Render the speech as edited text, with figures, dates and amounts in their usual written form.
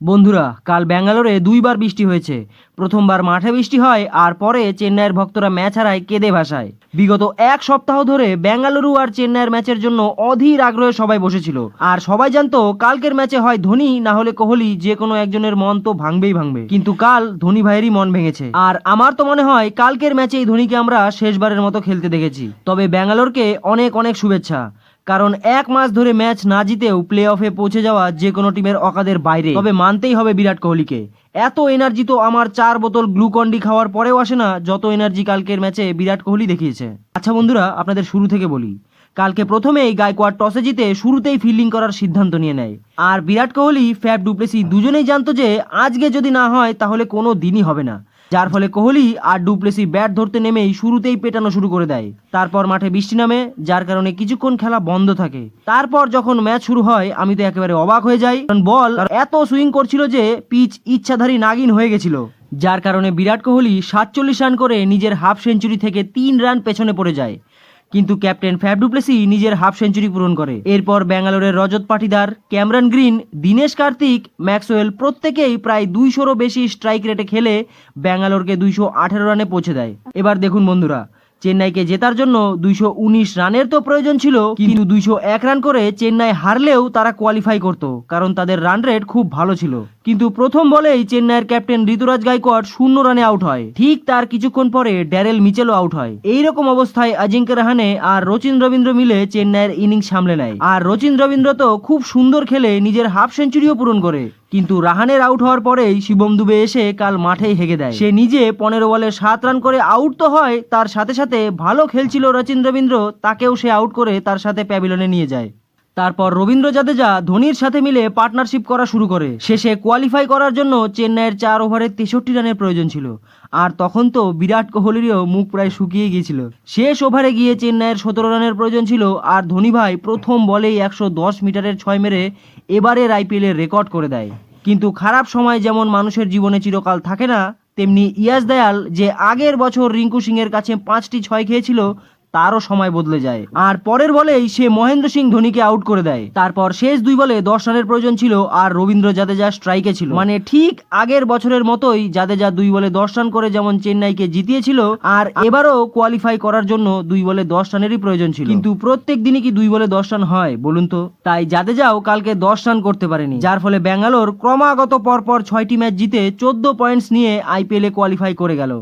বন্ধুরা, কাল ব্যাঙ্গালোরে দুইবার বৃষ্টি হয়েছে। প্রথমবার মাঠে বৃষ্টি হয়, আর পরে চেন্নাইয়ের ভক্তরা ম্যাচ হারায় কেঁদে ভাসায়। বিগত এক সপ্তাহ ধরে বেঙ্গালুরু আর চেন্নাইয়ের ম্যাচের জন্য অধীর আগ্রহে সবাই বসেছিল, আর সবাই জানতো কালকের ম্যাচে হয় ধোনি না হলে কোহলি, যে কোনো একজনের মন তো ভাঙবেই ভাঙবে। কিন্তু কাল ধোনি ভাইয়েরই মন ভেঙেছে, আর আমার তো মনে হয় কালকের ম্যাচেই ধোনিকে আমরা শেষবারের মতো খেলতে দেখেছি। তবে ব্যাঙ্গালোরকে অনেক অনেক শুভেচ্ছা, কারণ এক মাস ধরে ম্যাচ না জিতেও প্লে অফে পৌঁছে যাওয়া যে কোনো টিমের অকাদের বাইরে। তবে মানতেই হবে বিরাট কোহলিকে, এত এনার্জি তো আমার 4 বোতল গ্লুকন্ডি খাওয়ার পরেও আসে না, যত এনার্জি কালকের ম্যাচে বিরাট কোহলি দেখিয়েছে। আচ্ছা বন্ধুরা, আপনাদের শুরু থেকে বলি, কালকে প্রথমেই গায়কোয়াড় টসে জিতে শুরুতেই ফিল্ডিং করার সিদ্ধান্ত নিয়ে নেয়। আর Virat Kohli, Faf du Plessis দুজনেই জানতো যে আজকে যদি না হয় তাহলে কোনো দিনই হবে না, যার ফলে কোহলি আর ডু প্লেসি ব্যাট ধরতে নেমেই শুরুতেই পেটানো শুরু করে দেয়। তারপর মাঠে বৃষ্টি নামে, যার কারণে কিছুক্ষণ খেলা বন্ধ থাকে। তারপর যখন ম্যাচ শুরু হয় আমি তো একেবারে অবাক হয়ে যাই, কারণ বল এত সুইং করছিল যে পিচ ইচ্ছাধারী নাগিন হয়ে গেছিল, যার কারণে বিরাট কোহলি 47 রান করে নিজের হাফ সেঞ্চুরি থেকে 3 রান পেছনে পড়ে যায়। কিন্তু ক্যাপ্টেন ফ্যাফ ডু প্লেসি নিজের হাফ সেঞ্চুরি পূরণ করে। এরপর ব্যাঙ্গালোরের Rajat Patidar, Cameron Green, Dinesh Karthik, Maxwell প্রত্যেকেই প্রায় 200রও বেশি স্ট্রাইক রেটে খেলে ব্যাঙ্গালোরকে 218 রানে পৌঁছে দেয়। এবার দেখুন বন্ধুরা, চেন্নাইকে জেতার জন্য 219 রানের তো প্রয়োজন ছিল, কিন্তু 201 রান করে চেন্নাই হারলেও তারা কোয়ালিফাই করত, কারণ তাদের রান রেট খুব ভালো ছিল। কিন্তু প্রথম বলেই চেন্নাইয়ের ক্যাপ্টেন ঋতুরাজ গায়কোয়াড় 0 রানে আউট হয়। ঠিক তার কিছুক্ষণ পরে ড্যারেল মিচেলও আউট হয়। এইরকম অবস্থায় অজিঙ্ক্য রাহানে আর রচিন রবীন্দ্র মিলে চেন্নাইয়ের ইনিংস সামলে নেয়। আর রচিন রবীন্দ্র তো খুব সুন্দর খেলে নিজের হাফ সেঞ্চুরিও পূরণ করে। কিন্তু রাহানের আউট হওয়ার পরেই শিবম দুবে এসে কাল মাঠেই হেগে দেয়। সে নিজে 15 বলে 7 রান করে আউট তো হয়, তার সাথে সাথে ভালো খেলছিল রচিন রবীন্দ্র, তাকেও সে আউট করে তার সাথে প্যাভিলনে নিয়ে যায়। তারপর রবীন্দ্র জাদেজা ধোনির সাথে মিলে পার্টনারশিপ করা শুরু করে। শেষে কোয়ালিফাই করার জন্য চেন্নাইয়ের 4 ওভারে 63 রানের প্রয়োজন ছিল, আর তখন তো বিরাট কোহলিরও মুখ প্রায় শুকিয়ে গিয়েছিল। শেষ ওভারে গিয়ে চেন্নাইয়ের 17 রানের প্রয়োজন ছিল, আর ধোনি ভাই প্রথম বলেই 110 মিটারের 6 মেরে এবারের আইপিএলের রেকর্ড করে দেয়। কিন্তু খারাপ সময় যেমন মানুষের জীবনে চিরকাল থাকে না, তেমনি ইয়াস দয়াল যে আগের বছর রিঙ্কু সিং এর কাছে 5টি 6 খেয়েছিল, তারও সময় বদলে যায়। আর পরের বলেই সে মহেন্দ্র সিং ধোনিকে আউট করে দেয়। তারপর শেষ 2 বলে 10 রানের প্রয়োজন ছিল, আর রবীন্দ্র জাদেজা স্ট্রাইকে ছিল। মানে ঠিক আগের বছরের মতোই জাদেজা 2 বলে 10 রান করে যেমন চেন্নাইকে জিতিয়েছিল, আর এবারও কোয়ালিফাই করার জন্য 2 বলে 10 রানেরই প্রয়োজন ছিল। কিন্তু প্রত্যেক দিনই কি 2 বলে 10 রান হয় বলুন তো? তাই জাদেজাও কালকে 10 রান করতে পারেনি, যার ফলে ব্যাঙ্গালোর ক্রমাগত পরপর 6টি ম্যাচ জিতে 14 পয়েন্টস নিয়ে আইপিএলে কোয়ালিফাই করে গেল।